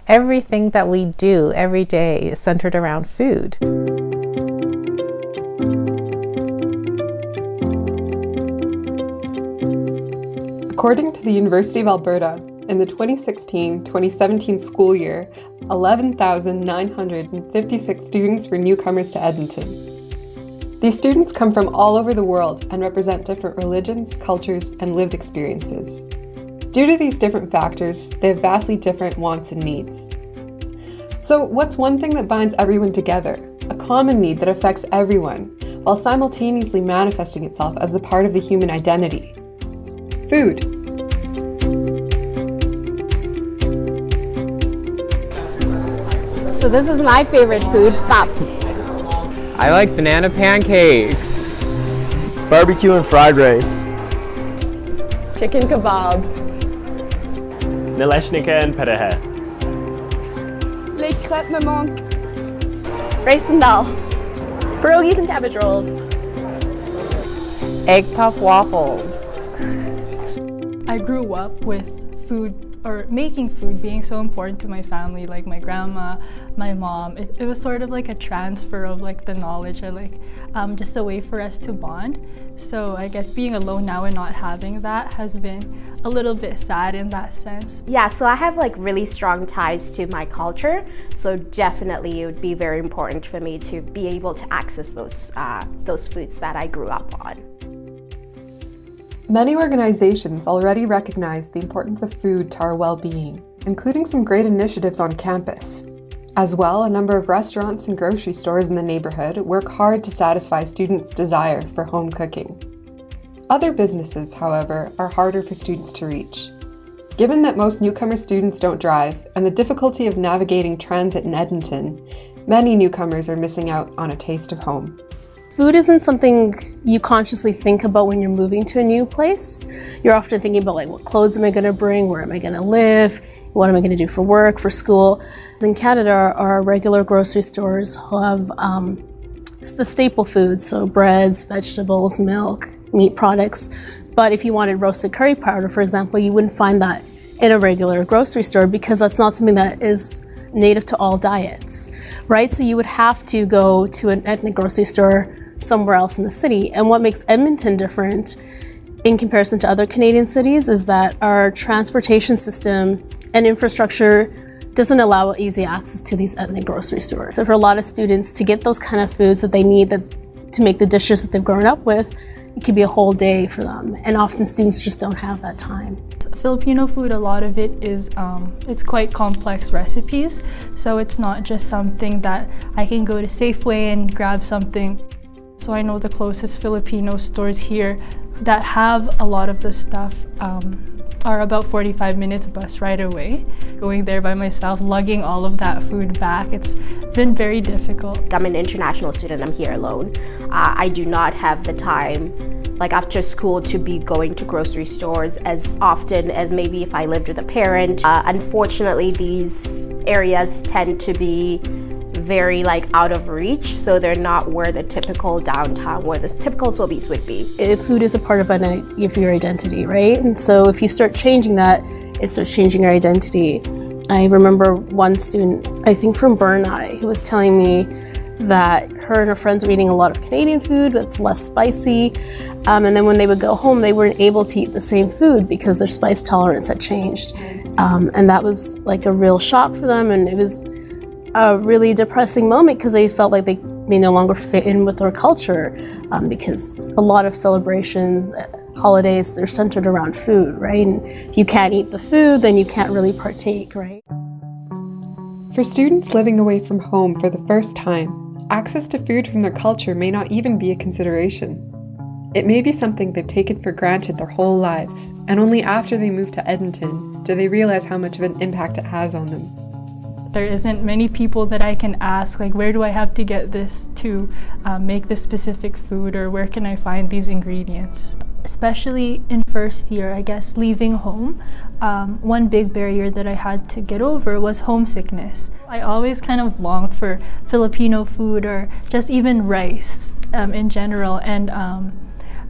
everything that we do every day is centered around food. According to the University of Alberta, in the 2016-2017 school year, 11,956 students were newcomers to Edmonton. These students come from all over the world and represent different religions, cultures, and lived experiences. Due to these different factors, they have vastly different wants and needs. So what's one thing that binds everyone together? A common need that affects everyone, while simultaneously manifesting itself as a part of the human identity. Food. So this is my favorite food, pap. I like banana pancakes. Barbecue and fried rice. Chicken kebab. Naleshnika and parehe. Les crêpes maman. Rice and dal. Pierogies and cabbage rolls. Egg puff waffles. I grew up with food or making food being so important to my family, like my grandma, my mom. It was sort of like a transfer of like the knowledge or like just a way for us to bond. So I guess being alone now and not having that has been a little bit sad in that sense. Yeah, so I have like really strong ties to my culture. So definitely it would be very important for me to be able to access those foods that I grew up on. Many organizations already recognize the importance of food to our well-being, including some great initiatives on campus. As well, a number of restaurants and grocery stores in the neighborhood work hard to satisfy students' desire for home cooking. Other businesses, however, are harder for students to reach. Given that most newcomer students don't drive and the difficulty of navigating transit in Edmonton, many newcomers are missing out on a taste of home. Food isn't something you consciously think about when you're moving to a new place. You're often thinking about like, what clothes am I gonna bring? Where am I gonna live? What am I gonna do for work, for school? In Canada, our regular grocery stores have the staple foods, so breads, vegetables, milk, meat products. But if you wanted roasted curry powder, for example, you wouldn't find that in a regular grocery store because that's not something that is native to all diets, right? So you would have to go to an ethnic grocery store somewhere else in the city. And what makes Edmonton different in comparison to other Canadian cities is that our transportation system and infrastructure doesn't allow easy access to these ethnic grocery stores. So for a lot of students to get those kind of foods that they need to make the dishes that they've grown up with, it could be a whole day for them. And often students just don't have that time. Filipino food, a lot of it is, it's quite complex recipes. So it's not just something that I can go to Safeway and grab something. So I know the closest Filipino stores here that have a lot of the stuff are about 45 minutes bus ride away. Going there by myself, lugging all of that food back, it's been very difficult. I'm an international student, I'm here alone. I do not have the time like after school to be going to grocery stores as often as maybe if I lived with a parent. Unfortunately, these areas tend to be very like out of reach, so they're not where the typical downtown, where the typical Sobeys would be. Food is a part of your identity, right? And so if you start changing that, it starts changing your identity. I remember one student, I think from Burnaby, who was telling me that her and her friends were eating a lot of Canadian food that's less spicy, and then when they would go home, they weren't able to eat the same food because their spice tolerance had changed. And that was like a real shock for them, and it was a really depressing moment because they felt like they no longer fit in with our culture because a lot of celebrations, holidays, they're centered around food, right? And if you can't eat the food, then you can't really partake, right? For students living away from home for the first time, access to food from their culture may not even be a consideration. It may be something they've taken for granted their whole lives, and only after they move to Edmonton do they realize how much of an impact it has on them. There isn't many people that I can ask, like, where do I have to get this to make this specific food, or where can I find these ingredients? Especially in first year, I guess, leaving home, one big barrier that I had to get over was homesickness. I always kind of longed for Filipino food or just even rice in general, and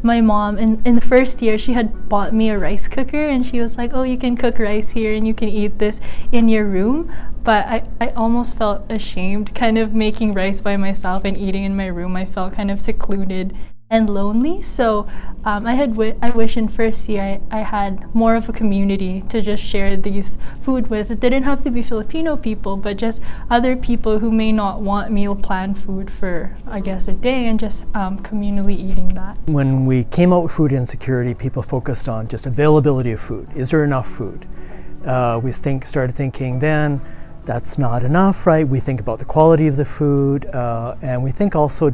my mom, in the first year, she had bought me a rice cooker, and she was like, oh, you can cook rice here and you can eat this in your room. But I almost felt ashamed kind of making rice by myself and eating in my room. I felt kind of secluded and lonely. So I wish in first year I had more of a community to just share these food with. It didn't have to be Filipino people, but just other people who may not want meal plan food for, I guess, a day, and just communally eating that. When we came out with food insecurity, people focused on just availability of food. Is there enough food? We started thinking then, that's not enough, right? We think about the quality of the food, and we think also,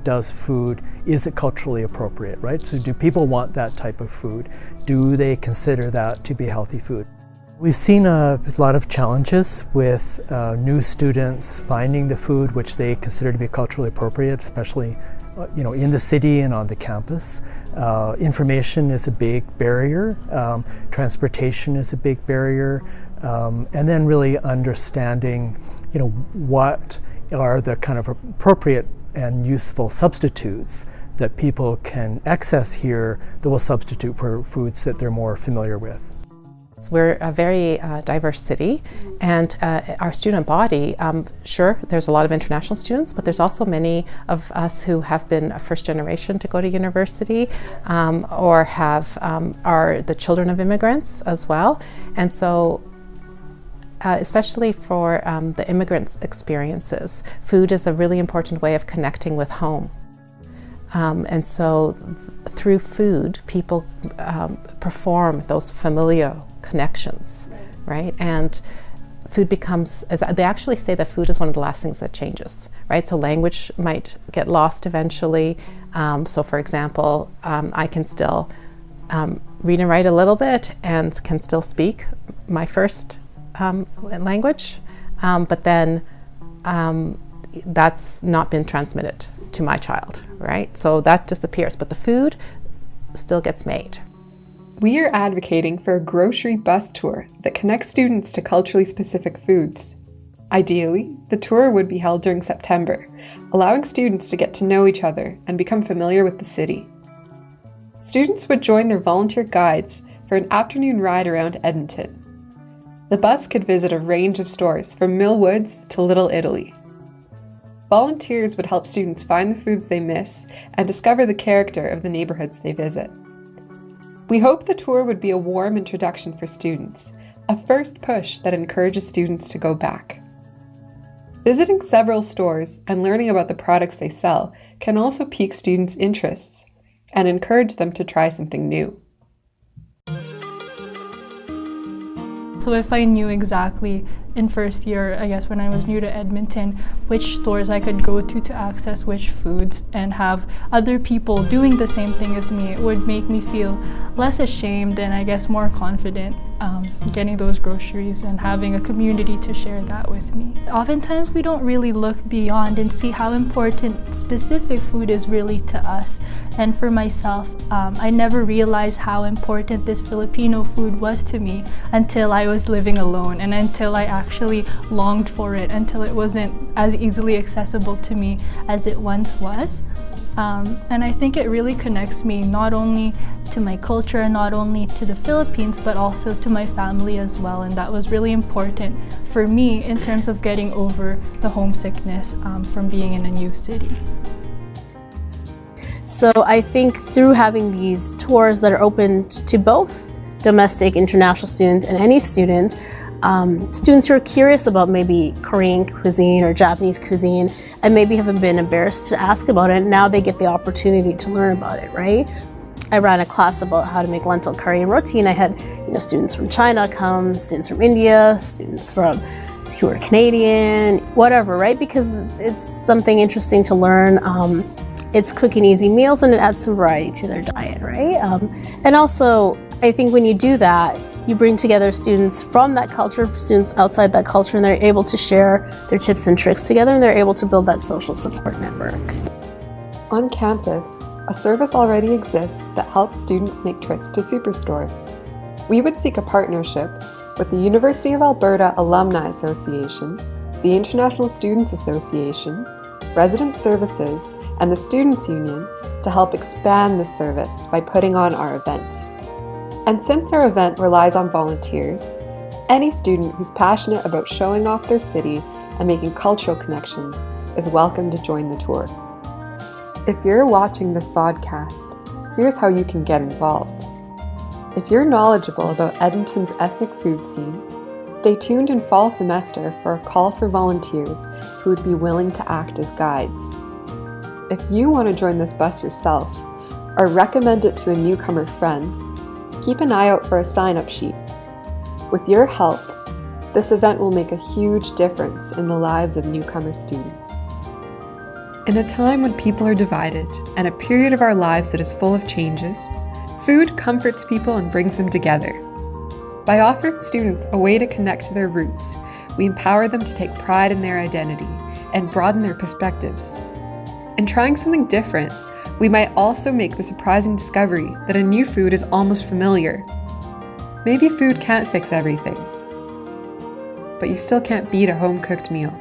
is it culturally appropriate, right? So do people want that type of food? Do they consider that to be healthy food? We've seen a lot of challenges with new students finding the food which they consider to be culturally appropriate, especially in the city and on the campus. Information is a big barrier. Transportation is a big barrier. And then really understanding, what are the kind of appropriate and useful substitutes that people can access here that will substitute for foods that they're more familiar with. We're a very diverse city, and our student body, sure, there's a lot of international students, but there's also many of us who have been a first generation to go to university, or are the children of immigrants as well. And so especially for the immigrants' experiences, food is a really important way of connecting with home. And so through food, people perform those familial connections, right? And food becomes, they actually say that food is one of the last things that changes, right? So language might get lost eventually. So for example, I can still read and write a little bit and can still speak my first language, but then that's not been transmitted to my child, right? So that disappears, but the food still gets made. We are advocating for a grocery bus tour that connects students to culturally specific foods. Ideally, the tour would be held during September, allowing students to get to know each other and become familiar with the city. Students would join their volunteer guides for an afternoon ride around Edmonton. The bus could visit a range of stores from Mill Woods to Little Italy. Volunteers would help students find the foods they miss and discover the character of the neighborhoods they visit. We hope the tour would be a warm introduction for students, a first push that encourages students to go back. Visiting several stores and learning about the products they sell can also pique students' interests and encourage them to try something new. So if I knew exactly in first year, I guess when I was new to Edmonton, which stores I could go to access which foods and have other people doing the same thing as me, it would make me feel less ashamed and I guess more confident getting those groceries and having a community to share that with me. Oftentimes we don't really look beyond and see how important specific food is really to us. And for myself, I never realized how important this Filipino food was to me until I was living alone and until I actually longed for it, until it wasn't as easily accessible to me as it once was. And I think it really connects me not only to my culture, not only to the Philippines, but also to my family as well. And that was really important for me in terms of getting over the homesickness from being in a new city. So I think through having these tours that are open to both domestic, international students, and any student, students who are curious about maybe Korean cuisine or Japanese cuisine and maybe haven't been embarrassed to ask about it, now they get the opportunity to learn about it, right? I ran a class about how to make lentil curry and roti, and I had students from China come, students from India, students who are Canadian, whatever, right? Because it's something interesting to learn. It's quick and easy meals, and it adds some variety to their diet, right? And also, I think when you do that, you bring together students from that culture, students outside that culture, and they're able to share their tips and tricks together, and they're able to build that social support network. On campus, a service already exists that helps students make trips to Superstore. We would seek a partnership with the University of Alberta Alumni Association, the International Students Association, Resident Services, and the Students' Union to help expand this service by putting on our event. And since our event relies on volunteers, any student who's passionate about showing off their city and making cultural connections is welcome to join the tour. If you're watching this podcast, here's how you can get involved. If you're knowledgeable about Edmonton's ethnic food scene, stay tuned in fall semester for a call for volunteers who would be willing to act as guides. If you want to join this bus yourself, or recommend it to a newcomer friend, keep an eye out for a sign-up sheet. With your help, this event will make a huge difference in the lives of newcomer students. In a time when people are divided and a period of our lives that is full of changes, food comforts people and brings them together. By offering students a way to connect to their roots, we empower them to take pride in their identity and broaden their perspectives. In trying something different, we might also make the surprising discovery that a new food is almost familiar. Maybe food can't fix everything, but you still can't beat a home-cooked meal.